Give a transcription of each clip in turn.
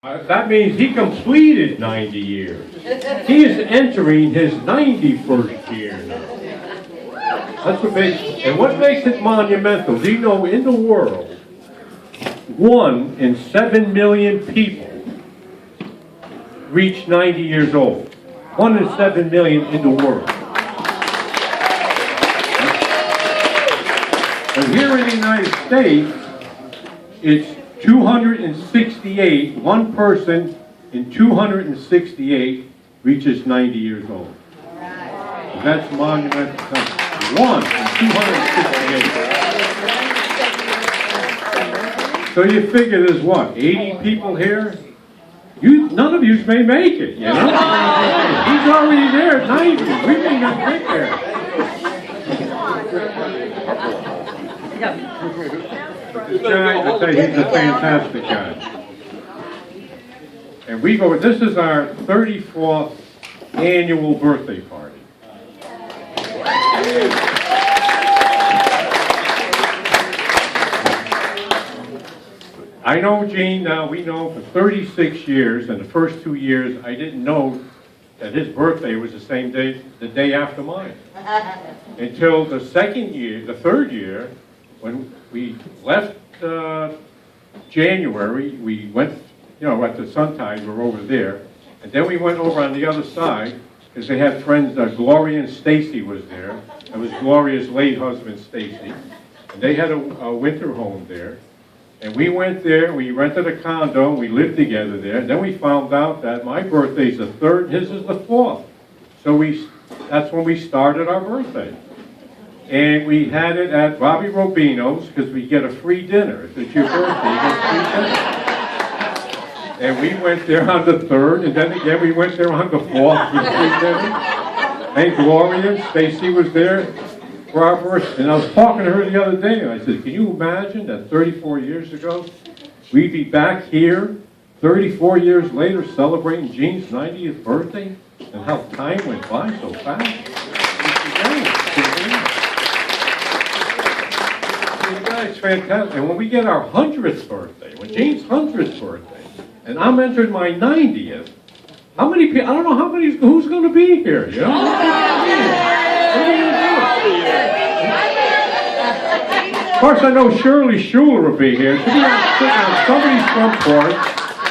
That means he completed 90 years. He is entering his 91st year now. That's what makes, and what makes it monumental, do you know in the world, 1 in 7 million people reach 90 years old. 1 in 7 million in the world. And here in the United States, it's 268, one person in 268 reaches 90 years old. That's monumental. 1 in 268. So you figure there's what, 80 people here? None of you may make it, you know? He's already there at 90. We may not get there. This guy, I tell you, he's a fantastic guy. And this is our 34th annual birthday party. I know Gene now, we know for 36 years, and the first 2 years I didn't know that his birthday was the same day, the day after mine. Until the third year, when we left January, we went, at the Suntide, we're over there, and then we went over on the other side, because they had friends, Gloria and Stacy was there. It was Gloria's late husband, Stacy, and they had a winter home there. And we went there, we rented a condo, we lived together there, and then we found out that my birthday's the 3rd, his is the 4th. So that's when we started our birthday. And we had it at Bobby Robino's because we get a free dinner. If it's your birthday, you get a free dinner. And we went there on the 3rd, and then again we went there on the 4th with free dinner. And Gloria and Stacy was there for our birthday. And I was talking to her the other day, and I said, can you imagine that 34 years ago, we'd be back here 34 years later celebrating Gene's 90th birthday? And how time went by so fast. It's fantastic. And when we get our 100th birthday, when Gene's 100th birthday, and I'm entering my 90th, how many people, I don't know who's going to be here, you know? What are you going to do? Of course, I know Shirley Schuler will be here. She'll be sitting on somebody's front porch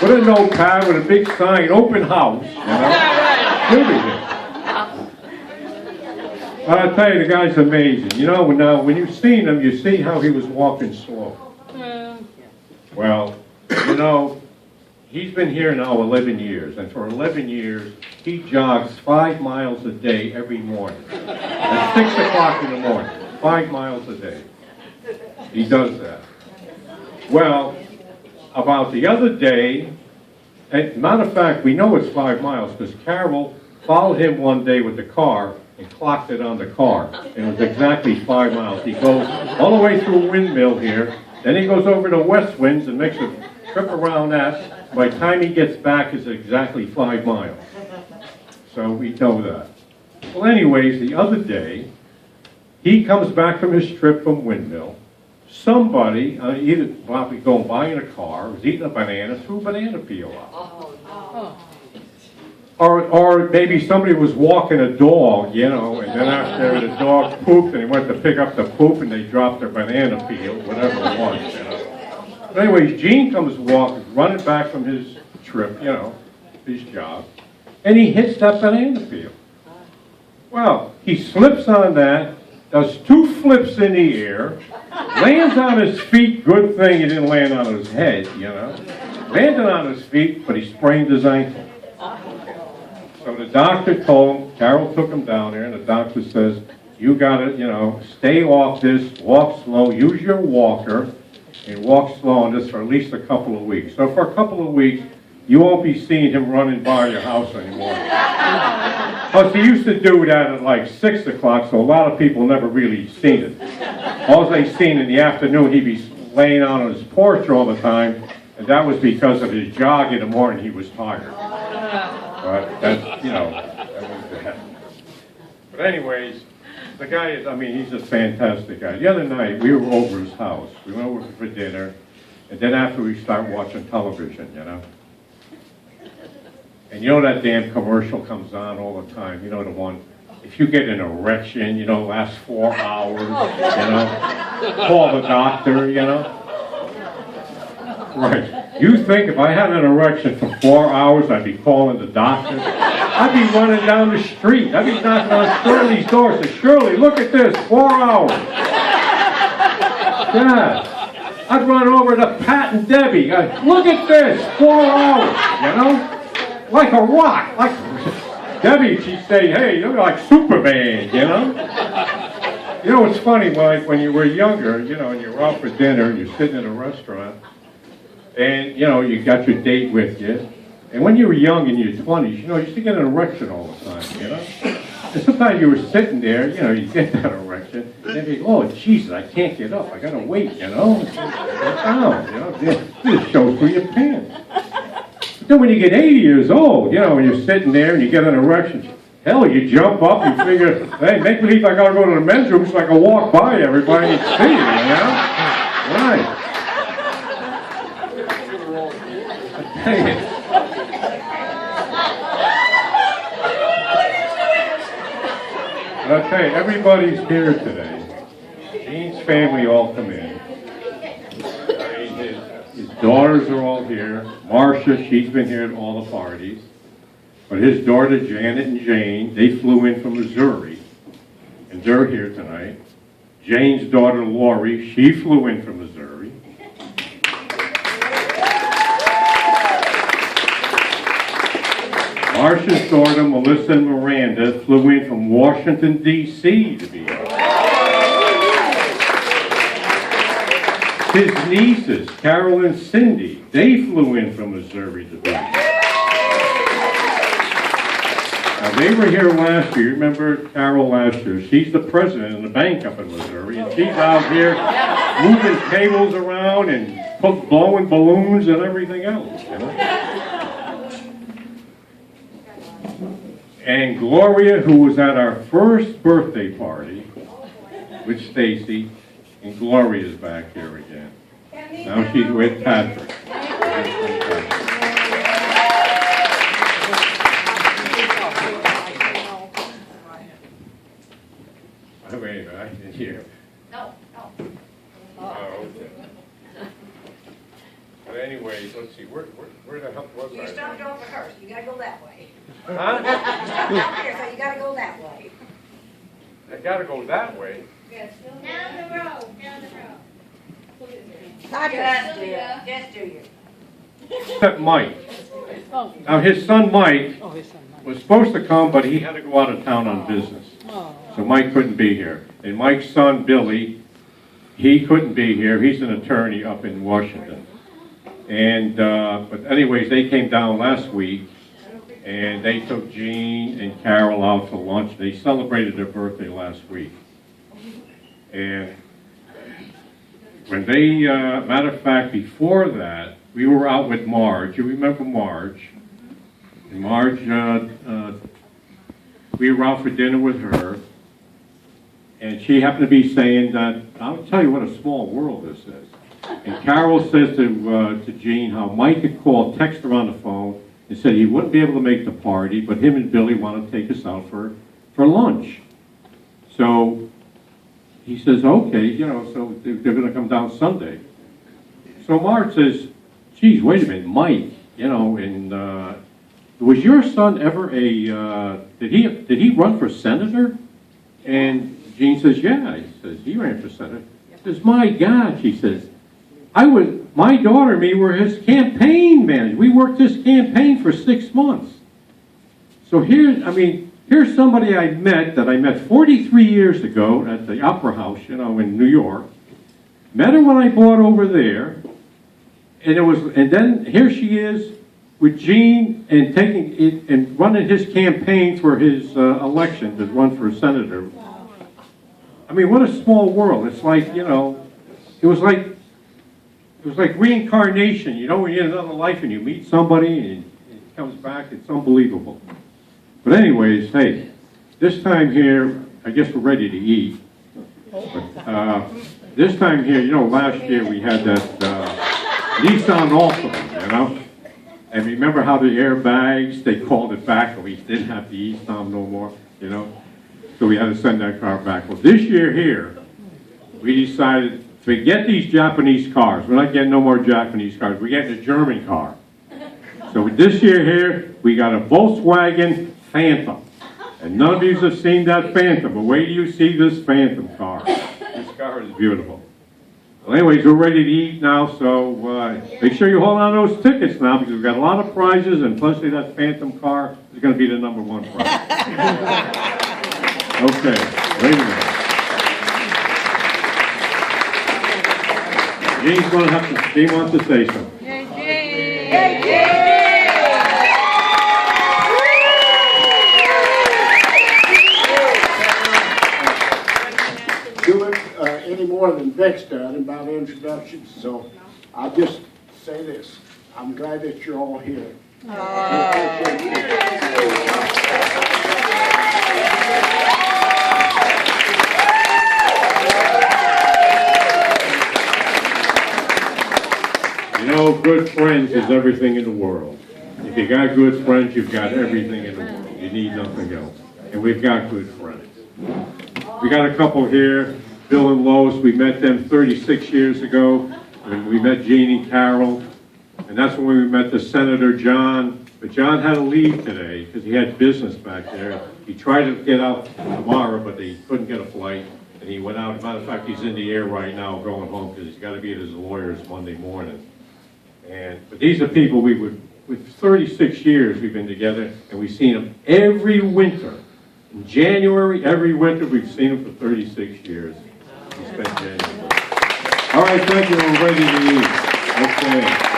with a notepad with a big sign, open house, you know? She'll be here. I'll tell you, the guy's amazing. Now, when you've seen him, you see how he was walking slow. Well, he's been here now 11 years, and for 11 years, he jogs 5 miles a day every morning. At 6 o'clock in the morning, 5 miles a day. He does that. Well, about the other day, and matter of fact, we know it's 5 miles because Carol followed him one day with the car and clocked it on the car. And it was exactly 5 miles. He goes all the way through Windmill here, then he goes over to West Winds and makes a trip around that. By the time he gets back, it's exactly 5 miles. So we know that. Well, anyways, the other day, he comes back from his trip from Windmill. Somebody, either probably going by in a car, was eating a banana, threw a banana peel out. Or maybe somebody was walking a dog, and then after the dog pooped and he went to pick up the poop and they dropped their banana peel, whatever it was, But anyways, Gene comes running back from his trip, his job, and he hits that banana peel. Well, he slips on that, does 2 flips in the air, lands on his feet, good thing he didn't land on his head, Landed on his feet, but he sprained his ankle. So the doctor told him, Carol took him down there, and the doctor says, you gotta, stay off this, walk slow, use your walker, and walk slow on this for at least a couple of weeks. So for a couple of weeks, you won't be seeing him running by your house anymore. Plus, he used to do that at like 6 o'clock, so a lot of people never really seen it. All they seen in the afternoon, he'd be laying out on his porch all the time, and that was because of his jog in the morning. He was tired. But that was that. But anyways, the guy is, he's a fantastic guy. The other night, we were over his house. We went over for dinner, and then after we started watching television, And you know that damn commercial comes on all the time, you know the one, if you get an erection, you know, lasts 4 hours, you know, call the doctor, you know. Right. You think if I had an erection for 4 hours, I'd be calling the doctor? I'd be running down the street. I'd be knocking on Shirley's door and say, Shirley, look at this, 4 hours. Yeah. I'd run over to Pat and Debbie. Look at this, 4 hours, you know? Like a rock. Like Debbie, she'd say, hey, you're like Superman, you know? You know, it's funny, when you were younger, you know, and you're out for dinner, and you're sitting in a restaurant, and, you know, you got your date with you, and when you were young in your 20s, you know, you used to get an erection all the time, you know? And sometimes you were sitting there, you know, you get that erection, and then you go, oh, Jesus, I can't get up, I gotta wait, you know? Get down, you know? This shows through your pants. But then when you get 80 years old, you know, when you're sitting there and you get an erection, hell, you jump up and figure, hey, make believe I gotta go to the men's room so I can walk by everybody and see you, you know? Right. Dang it. But I'll tell you, everybody's here today. Gene's family all come in. I mean, his daughters are all here. Marcia, she's been here at all the parties. But his daughter Janet and Jane, they flew in from Missouri, and they're here tonight. Jane's daughter Lori, she flew in from Missouri. Marcia's daughter Melissa and Miranda flew in from Washington, D.C. to be here. His nieces, Carol and Cindy, they flew in from Missouri to be here. Now, they were here last year. Remember Carol last year? She's the president of the bank up in Missouri, and she's out here moving tables around and blowing balloons and everything else, you know? And Gloria, who was at our first birthday party with Stacy, and Gloria's back here again. Now she's with Patrick. Wait a minute, I didn't hear. No. Oh, okay. But anyways, let's see, where the hell was I? You started off at her, so you gotta go that way. Huh? You started off here, so you gotta go that way. I gotta go that way. Down the road. Not just do you, just do you. Except Mike. Now, his son Mike was supposed to come, but he had to go out of town on business. So Mike couldn't be here. And Mike's son Billy, he couldn't be here. He's an attorney up in Washington. And, but anyways, they came down last week, and they took Gene and Carol out for lunch. They celebrated their birthday last week. And when they, matter of fact, before that, we were out with Marge. You remember Marge? And Marge, we were out for dinner with her, and she happened to be saying that, I'll tell you what a small world this is. And Carol says to Gene how Mike had called, texted her on the phone, and said he wouldn't be able to make the party, but him and Billy wanted to take us out for lunch. So he says, okay, you know, so they're going to come down Sunday. So Marge says, geez, wait a minute, Mike, you know, and was your son ever did he run for senator? And Gene says, yeah. He says, he ran for senator. He says, my God, she says, my daughter and me were his campaign managers. We worked this campaign for 6 months. So here's somebody I met 43 years ago at the Opera House, you know, in New York. Met her when I bought over there, and then here she is with Gene and taking it and running his campaign for his election to run for senator. I mean, what a small world. It's like, you know, it was like reincarnation, you know, when you get another life and you meet somebody and it comes back, it's unbelievable. But anyways, hey, this time here, I guess we're ready to eat. But this time here, you know, last year we had that Nissan Altima, you know, And remember how the airbags, they called it back, and we didn't have the E-Stom no more, you know? So we had to send that car back. Well, this year here, we decided, forget these Japanese cars. We're not getting no more Japanese cars. We're getting a German car. So this year here, we got a Volkswagen Phantom. And none of you have seen that Phantom, but wait till you see this Phantom car. This car is beautiful. Well, anyways, we're ready to eat now, so make sure you hold on to those tickets now, because we've got a lot of prizes, and plus that Phantom car is going to be the #1 prize. Okay, wait a minute. Gene's going to have to, Gene wants to say something. Do it any more than Vic's done about introductions, so I'll just say this. I'm glad that you're all here. You know, good friends is everything in the world. If you got good friends, you've got everything in the world. You need nothing else. And we've got good friends. We got a couple here, Bill and Lois. We met them 36 years ago. And we met Gene and Carol. And that's when we met the Senator John. But John had to leave today because he had business back there. He tried to get out tomorrow, but he couldn't get a flight. And he went out. As a matter of fact, he's in the air right now going home because he's got to be at his lawyer's Monday morning. But these are people with 36 years we've been together, and we've seen them every winter. In January, every winter, we've seen them for 36 years. We spent January. All right, thank you. We're ready to eat. Okay.